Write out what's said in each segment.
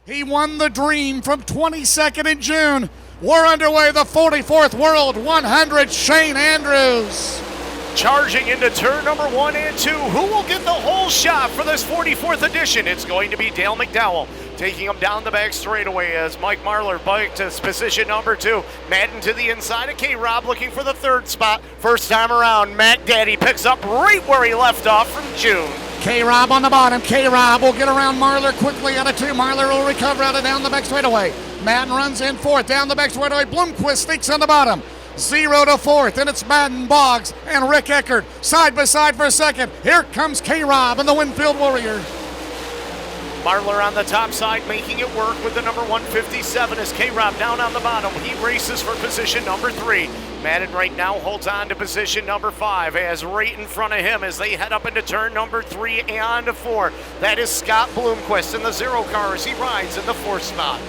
He won the dream from 22nd in June. We're underway, the 44th World 100, Shane Andrews. Charging into turn number 1 and 2. Who will get the whole shot for this 44th edition? It's going to be Dale McDowell taking him down the back straightaway as Mike Marlar biked to position number 2. Madden to the inside of K-Rob looking for the third spot. First time around, Mac Daddy picks up right where he left off from June. K-Rob on the bottom. K-Rob will get around Marlar quickly out of 2. Marlar will recover out of down the back straightaway. Madden runs in fourth. Down the back straightaway. Bloomquist sneaks on the bottom. 0 to fourth, and it's Madden, Boggs, and Rick Eckert side by side for second. Here comes K-Rob and the Winfield Warrior. Marlar on the top side making it work with the number 157 as K-Rob down on the bottom. He races for position number 3. Madden right now holds on to position number 5 as right in front of him as they head up into turn number 3 and 4. That is Scott Bloomquist in the 0 car as he rides in the 4th spot.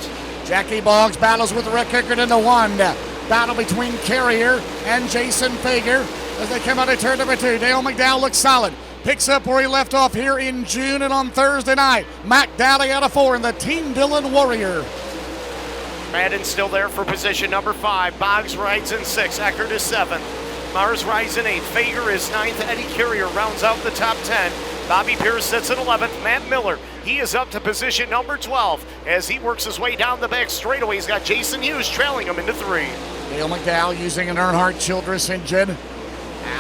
Jackie Boggs battles with Rick Eckert in the 1. Battle between Carrier and Jason Fager as they come out of turn number 2. Dale McDowell looks solid. Picks up where he left off here in June and on Thursday night. Mac Dally out of 4 in the Team Dillon Warrior. Madden still there for position number 5. Boggs rides in 6. Eckert is 7th. Mars rides in 8th. Fager is 9th. Eddie Carrier rounds out the top 10. Bobby Pierce sits at 11th. Matt Miller, he is up to position number 12 as he works his way down the back straightaway. He's got Jason Hughes trailing him into 3. Dale McDowell using an Earnhardt Childress engine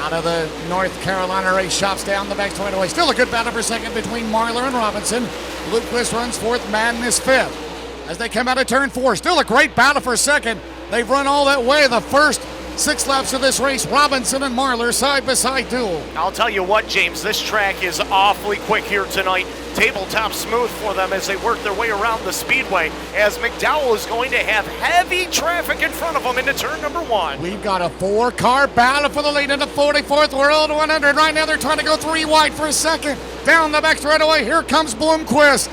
out of the North Carolina race shops down the back straightaway. Still a good battle for second between Marlar and Robinson. Bloomquist runs fourth. Madden is 5th. As they come out of turn 4, still a great battle for second. They've run all that way the first 6 laps of this race. Robinson and Marlar side by side duel. I'll tell you what, James, this track is awfully quick here tonight. Tabletop smooth for them as they work their way around the Speedway as McDowell is going to have heavy traffic in front of him into turn number 1. We've got a 4-car battle for the lead in the 44th World 100. Right now they're trying to go 3 wide for a second. Down the back straightaway, here comes Bloomquist.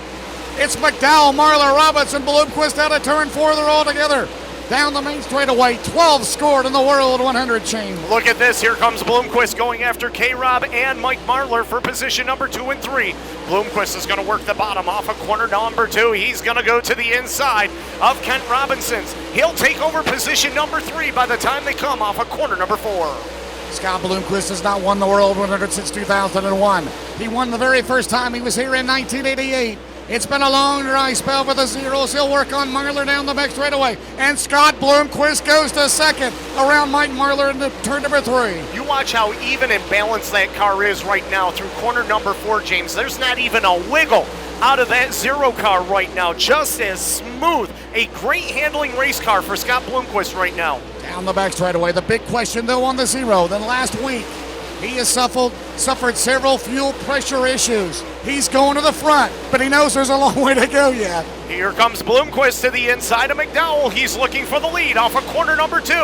It's McDowell, Marlar, Robinson, Bloomquist out of turn 4. They're all together. Down the main straightaway, 12 scored in the World 100 chain. Look at this, here comes Bloomquist going after K-Rob and Mike Marlar for position number 2 and 3. Bloomquist is going to work the bottom off of corner number 2. He's going to go to the inside of Kent Robinson's. He'll take over position number 3 by the time they come off of corner number 4. Scott Bloomquist has not won the World 100 since 2001. He won the very first time he was here in 1988. It's been a long dry spell for the Zeros. He'll work on Marlar down the back straightaway. And Scott Bloomquist goes to second around Mike Marlar in the turn number 3. You watch how even and balanced that car is right now through corner number 4, James. There's not even a wiggle out of that 0 car right now. Just as smooth. A great handling race car for Scott Bloomquist right now. Down the back straightaway. The big question, though, on the 0. Then last week, he has suffered several fuel pressure issues. He's going to the front, but he knows there's a long way to go yet. Here comes Bloomquist to the inside of McDowell. He's looking for the lead off of corner number 2.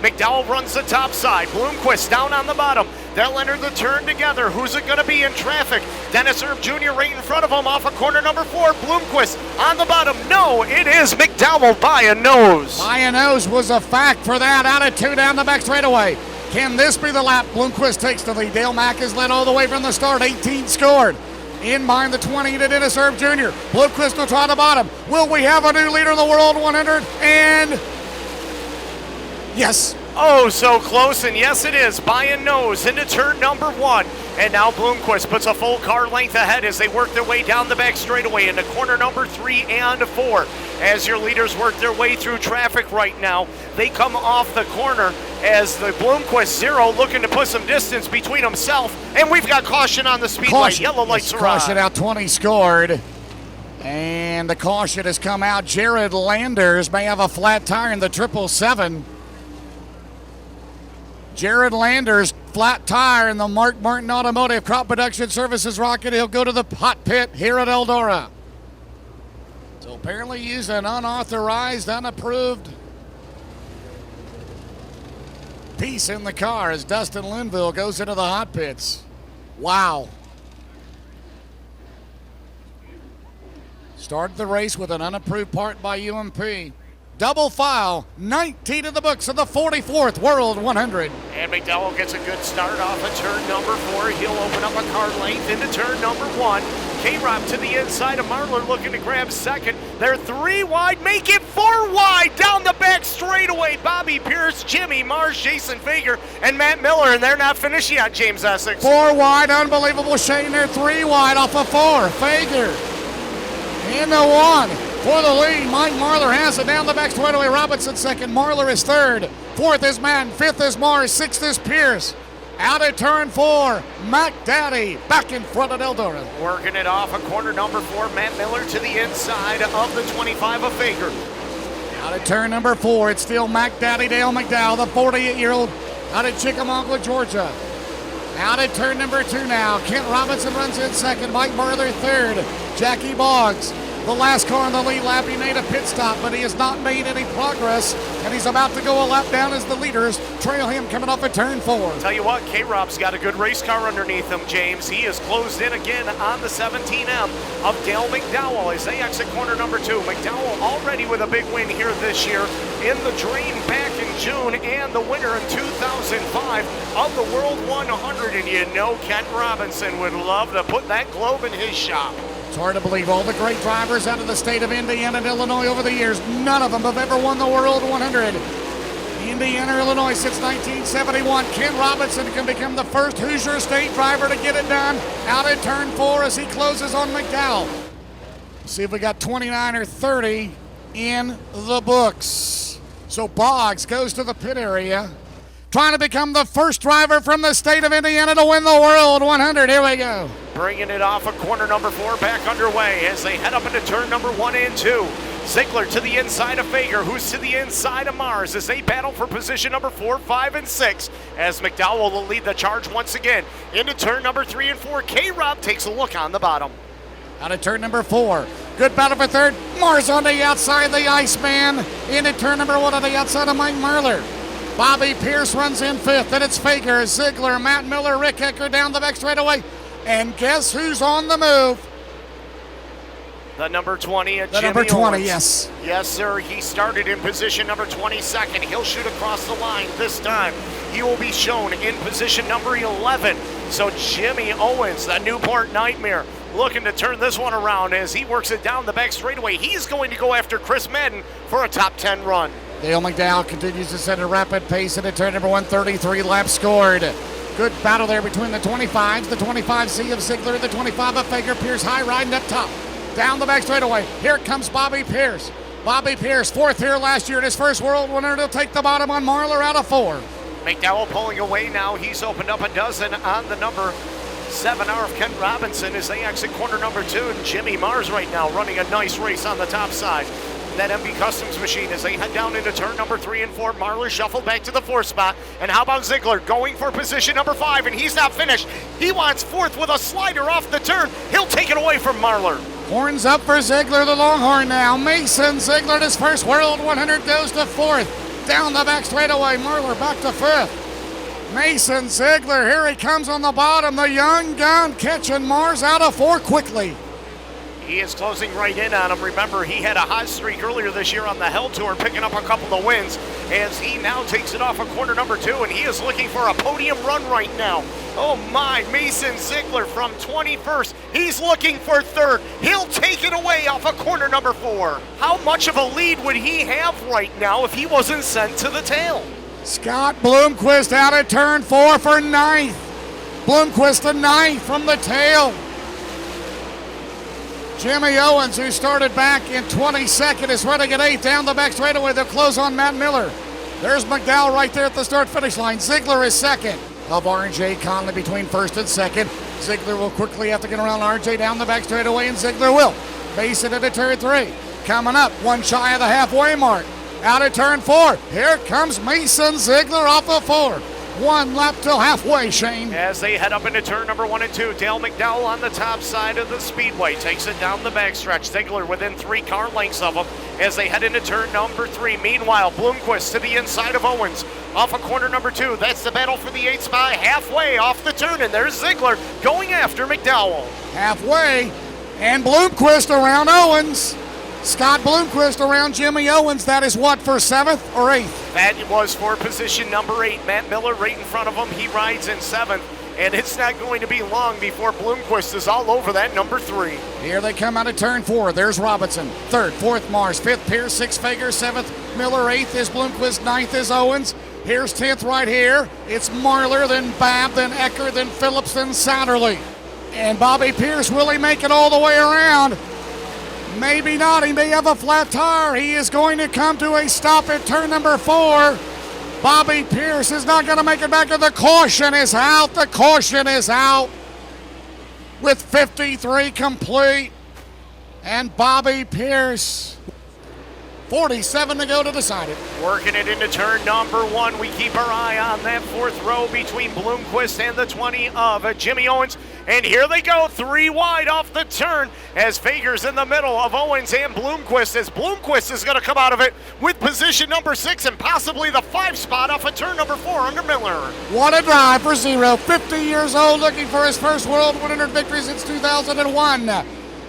McDowell runs the top side. Bloomquist down on the bottom. They'll enter the turn together. Who's it going to be in traffic? Dennis Erb Jr. right in front of him off of corner number 4. Bloomquist on the bottom. No, it is McDowell by a nose. By a nose was a fact for that. Out of 2 down the back straightaway. Can this be the lap? Bloomquist takes the lead. Dale Mack has led all the way from the start. 18 scored. In behind the 20 to Dennis Erb Jr. Bloomquist will try the bottom. Will we have a new leader in the World 100? And yes. Oh, so close, and yes it is, by a nose into turn number 1. And now Bloomquist puts a full car length ahead as they work their way down the back straightaway into corner number 3 and 4. As your leaders work their way through traffic right now, they come off the corner as the Bloomquist 0 looking to put some distance between himself. And we've got caution on the Speedway. Yellow lights are on. Caution out, 20 scored. And the caution has come out. Jared Landers may have a flat tire in the 777. Jared Landers, flat tire in the Mark Martin Automotive Crop Production Services rocket. He'll go to the hot pit here at Eldora. So apparently used an unauthorized, unapproved piece in the car as Dustin Linville goes into the hot pits. Wow. Started the race with an unapproved part by UMP. Double file, 19 in the books of the 44th World 100. And McDowell gets a good start off of turn number 4. He'll open up a car length into turn number 1. K-Rob to the inside of Marler looking to grab second. They're 3 wide, make it 4 wide down the back straightaway. Bobby Pierce, Jimmy Mars, Jason Fager, and Matt Miller, and they're not finished yet, James Essex. 4 wide, unbelievable Shane. They're 3 wide off of 4. Fager in the 1 for the lead. Mike Marler has it down the back straightaway. Robinson second, Marler is third. 4th is Madden, 5th is Mars, 6th is Pierce. Out at turn 4, Mac Daddy back in front of Eldora. Working it off of corner number 4, Matt Miller to the inside of the 25 of Fager. Out at turn number 4, it's still Mac Daddy, Dale McDowell, the 48-year-old out of Chickamauga, Georgia. Out at turn number 2 now, Kent Robinson runs in second, Mike Marler third, Jackie Boggs. The last car in the lead lap, he made a pit stop, but he has not made any progress, and he's about to go a lap down as the leaders trail him coming off at turn 4. Tell you what, K-Rob's got a good race car underneath him, James. He is closed in again on the 17M of Dale McDowell as they exit corner number 2. McDowell already with a big win here this year in the Dream back in June, and the winner in 2005 of the World 100, and you know Kent Robinson would love to put that globe in his shop. It's hard to believe all the great drivers out of the state of Indiana and Illinois over the years, none of them have ever won the World 100. Indiana, Illinois since 1971. Ken Robinson can become the first Hoosier State driver to get it done out at turn 4 as he closes on McDowell. See if we got 29 or 30 in the books. So Boggs goes to the pit area, trying to become the first driver from the state of Indiana to win the World 100. Here we go. Bringing it off of corner number 4, back underway as they head up into turn number 1 and 2. Ziegler to the inside of Fager, who's to the inside of Mars as they battle for position number 4, 5, and 6. As McDowell will lead the charge once again into turn number 3 and 4. K-Rob takes a look on the bottom. Out of turn number 4. Good battle for third. Mars on the outside, the Iceman. Into turn number 1 on the outside of Mike Marler. Bobby Pierce runs in 5th. Then it's Fager, Ziegler, Matt Miller, Rick Ecker down the back straightaway. And guess who's on the move? The number 20, The Jimmy number 20, Owens. yes. Yes, sir. He started in position number 22nd. He'll shoot across the line this time. He will be shown in position number 11. So Jimmy Owens, the Newport Nightmare, looking to turn this one around as he works it down the back straightaway. He's going to go after Chris Madden for a top 10 run. Dale McDowell continues to set a rapid pace into turn number 133, laps scored. Good battle there between the 25s, the 25C of Ziegler, the 25 of Fager. Pierce high riding up top. Down the back straightaway. Here comes Bobby Pierce. Bobby Pierce, 4th here last year in his first World 100. He'll take the bottom on Marler out of 4. McDowell pulling away now. He's opened up a dozen on the number 7 hour of Kent Robinson as they exit corner number 2. And Jimmy Mars right now running a nice race on the top side. That MB Customs machine as they head down into turn number 3 and 4. Marler shuffled back to the 4th spot. And how about Ziegler going for position number 5, and he's not finished. He wants 4th with a slider off the turn. He'll take it away from Marler. Horns up for Ziegler, the Longhorn now. Mason Ziegler, his first World 100, goes to 4th. Down the back straightaway, Marler back to 5th. Mason Ziegler, here he comes on the bottom. The young gun catching Mars out of 4 quickly. He is closing right in on him. Remember, he had a hot streak earlier this year on the Hell Tour, picking up a couple of wins as he now takes it off of corner number 2, and he is looking for a podium run right now. Oh my, Mason Ziegler from 21st. He's looking for 3rd. He'll take it away off of corner number 4. How much of a lead would he have right now if he wasn't sent to the tail? Scott Bloomquist out at turn 4 for 9th. Bloomquist the 9th from the tail. Jimmy Owens, who started back in 22nd, is running at 8th down the back straightaway. They'll close on Matt Miller. There's McDowell right there at the start-finish line. Ziegler is 2nd. Of R&J Conley between 1st and 2nd. Ziegler will quickly have to get around RJ down the back straightaway, and Ziegler will face it into turn 3. Coming up, 1 shy of the halfway mark. Out of turn 4. Here comes Mason Ziegler off of 4. 1 lap till halfway, Shane. As they head up into turn number 1 and 2, Dale McDowell on the top side of the Speedway takes it down the backstretch. Ziegler within 3 car lengths of him as they head into turn number 3. Meanwhile, Bloomquist to the inside of Owens off of corner number 2. That's the battle for the 8th spot halfway off the turn, and there's Ziegler going after McDowell. Halfway, and Bloomquist around Owens. Scott Bloomquist around Jimmy Owens. That is what, for 7th or 8th? That was for position number 8. Matt Miller right in front of him. He rides in 7th. and it's not going to be long before Bloomquist is all over that number 3. Here they come out of turn 4. There's Robinson. 3rd, 4th, Mars. 5th, Pierce. 6th, Fager. 7th, Miller. 8th is Bloomquist. 9th is Owens. Here's 10th right here. It's Marler, then Babb, then Eckert, then Phillips, then Satterley. And Bobby Pierce, will he make it all the way around? Maybe not. He may have a flat tire. He is going to come to a stop at turn number 4. Bobby Pierce is not going to make it back, and the caution is out. The caution is out with 53 complete. And Bobby Pierce, 47 to go to decide it. Working it into turn number 1. We keep our eye on that 4th row between Bloomquist and the 20 of Jimmy Owens. And here they go, 3 wide off the turn as Fager's in the middle of Owens and Bloomquist, as Bloomquist is going to come out of it with position number 6 and possibly the 5 spot off of turn number 4 under Miller. What a drive for Zero. 50 years old, looking for his first World 100 victory since 2001.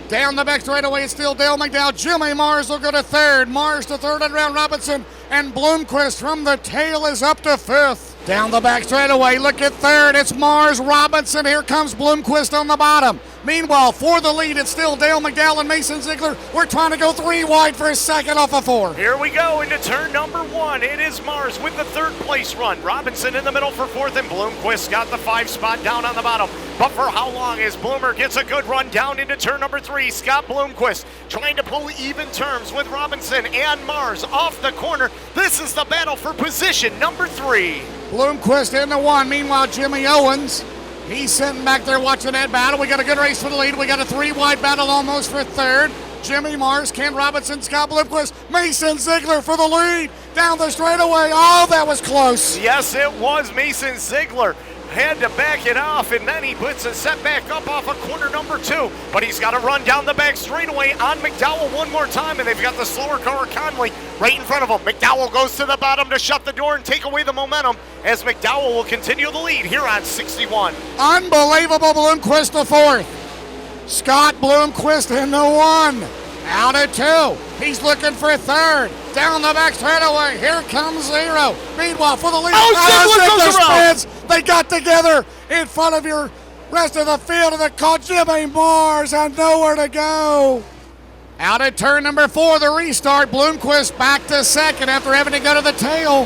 Down the back straightaway, it's still Dale McDowell. Jimmy Mars will go to 3rd. Mars to 3rd and round Robinson. And Bloomquist from the tail is up to 5th. Down the back straightaway, look at 3rd. It's Mars, Robinson. Here comes Bloomquist on the bottom. Meanwhile, for the lead, it's still Dale McDowell and Mason Ziegler. We're trying to go 3 wide for a second off of 4. Here we go into turn number 1. It is Mars with the 3rd place run. Robinson in the middle for 4th, and Bloomquist got the 5 spot down on the bottom. But for how long, as Bloomer gets a good run down into turn number 3. Scott Bloomquist trying to pull even terms with Robinson and Mars off the corner. This is the battle for position number 3. Bloomquist in the 1. Meanwhile, Jimmy Owens, he's sitting back there watching that battle. We got a good race for the lead. We got a 3 wide battle almost for 3rd. Jimmy Mars, Ken Robinson, Scott Bloomquist, Mason Ziegler for the lead. Down the straightaway. Oh, that was close. Yes, it was. Mason Ziegler had to back it off, and then he puts a set back up off of corner number 2. But he's got to run down the back straightaway on McDowell one more time, and they've got the slower car, Conley, right in front of him. McDowell goes to the bottom to shut the door and take away the momentum, as McDowell will continue the lead here on 61. Unbelievable. Bloomquist to 4th. Scott Bloomquist in the 1. Out at 2. He's looking for 3rd. Down the back straightaway. Here comes Zero. Meanwhile, for the lead. Ziegler goes around. Spins. They got together in front of your rest of the field, and they caught Jimmy Mars and nowhere to go. Out at turn number 4, the restart. Bloomquist back to 2nd after having to go to the tail.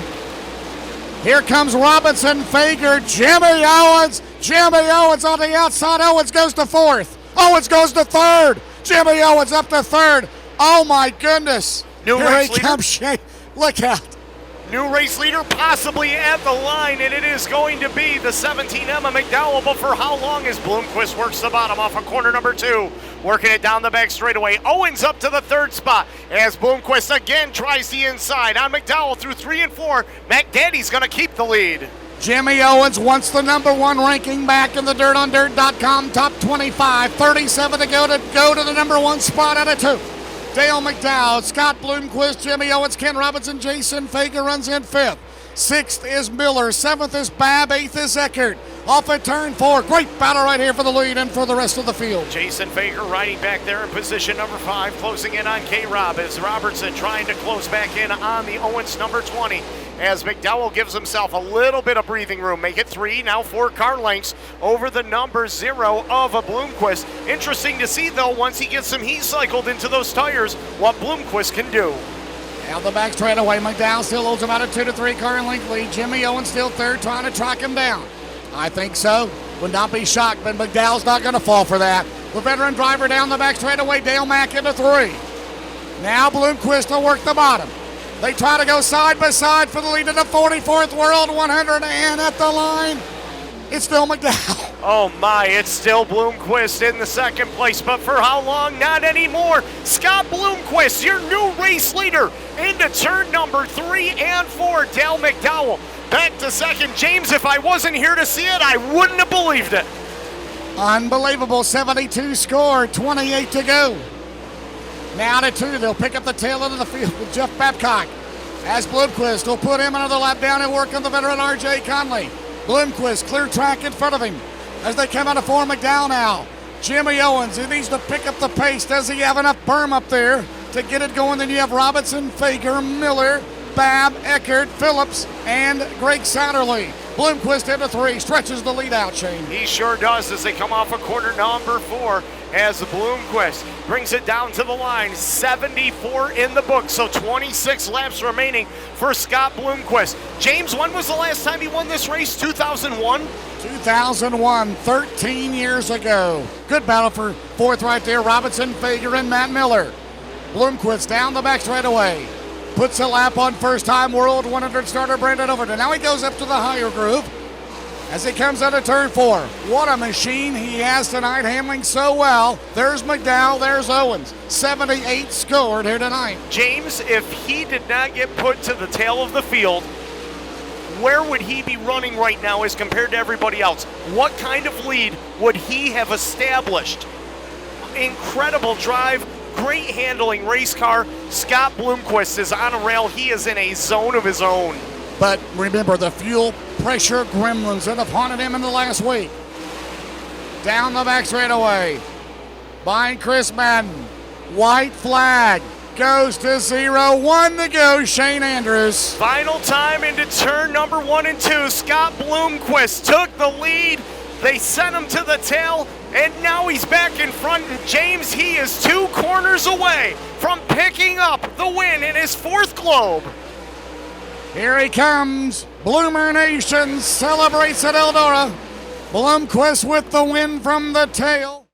Here comes Robinson, Fager, Jimmy Owens. Jimmy Owens on the outside. Owens goes to 4th. Owens goes to 3rd. Jimmy Owens up to 3rd. Oh my goodness. New Here race he leader. comes, Shane. Look out. New race leader possibly at the line, and it is going to be the 17 Emma McDowell. But for how long, as Bloomquist works the bottom off of corner number 2, working it down the back straightaway. Owens up to the 3rd spot as Bloomquist again tries the inside on McDowell through 3 and 4. McDaddy's going to keep the lead. Jimmy Owens wants the number 1 ranking back in the DirtOnDirt.com top 25. 37 to go to the number 1 spot out of 2. Dale McDowell, Scott Bloomquist, Jimmy Owens, Ken Robinson, Jason Fager runs in 5th. 6th is Miller. 7th is Babb. 8th is Eckert. Off at turn 4. Great battle right here for the lead and for the rest of the field. Jason Fager riding back there in position number 5, closing in on K-Rob as Robertson trying to close back in on the Owens number 20. As McDowell gives himself a little bit of breathing room. Make it 3, now 4 car lengths over the number 0 of a Bloomquist. Interesting to see, though, once he gets some heat cycled into those tires, what Bloomquist can do. Down the back straightaway, McDowell still holds about a 2 to 3 car length lead. Jimmy Owens still 3rd, trying to track him down. I think so. Would not be shocked, but McDowell's not going to fall for that. The veteran driver down the back straightaway, Dale Mack into 3. Now Bloomquist will work the bottom. They try to go side by side for the lead of the 44th World 100, and at the line, it's still McDowell. Oh my, it's still Bloomquist in the 2nd place, but for how long? Not anymore. Scott Bloomquist, your new race leader, into turn number 3 and 4. Dale McDowell back to 2nd. James, if I wasn't here to see it, I wouldn't have believed it. Unbelievable, 72 score, 28 to go. Now to 2, they'll pick up the tail end of the field with Jeff Babcock. As Bloomquist will put him another lap down and work on the veteran R.J. Conley. Bloomquist clear track in front of him as they come out of 4 McDowell now. Jimmy Owens, he needs to pick up the pace. Does he have enough berm up there to get it going? Then you have Robinson, Fager, Miller, Babb, Eckert, Phillips, and Greg Satterley. Bloomquist into 3, stretches the lead out, Shane. He sure does as they come off of quarter number 4 as Bloomquist brings it down to the line. 74 in the book, so 26 laps remaining for Scott Bloomquist. James, when was the last time he won this race? 2001? 2001, 13 years ago. Good battle for fourth right there. Robinson, Fager, and Matt Miller. Bloomquist down the back straightaway. Puts a lap on first-time World 100 starter Brandon Overton. Now he goes up to the higher groove as he comes out of turn 4. What a machine he has tonight, handling so well. There's McDowell, there's Owens. 78 scored here tonight. James, if he did not get put to the tail of the field, where would he be running right now as compared to everybody else? What kind of lead would he have established? Incredible drive. Great handling race car. Scott Bloomquist is on a rail. He is in a zone of his own. But remember the fuel pressure gremlins that have haunted him in the last week. Down the back straightaway. Behind Chris Madden. White flag. Goes to 0. 1 to go, Shane Andrews. Final time into turn number 1 and 2. Scott Bloomquist took the lead. They sent him to the tail, and now he's back in front. And James, he is 2 corners away from picking up the win in his 4th Globe. Here he comes. Bloomer Nation celebrates at Eldora. Bloomquist with the win from the tail.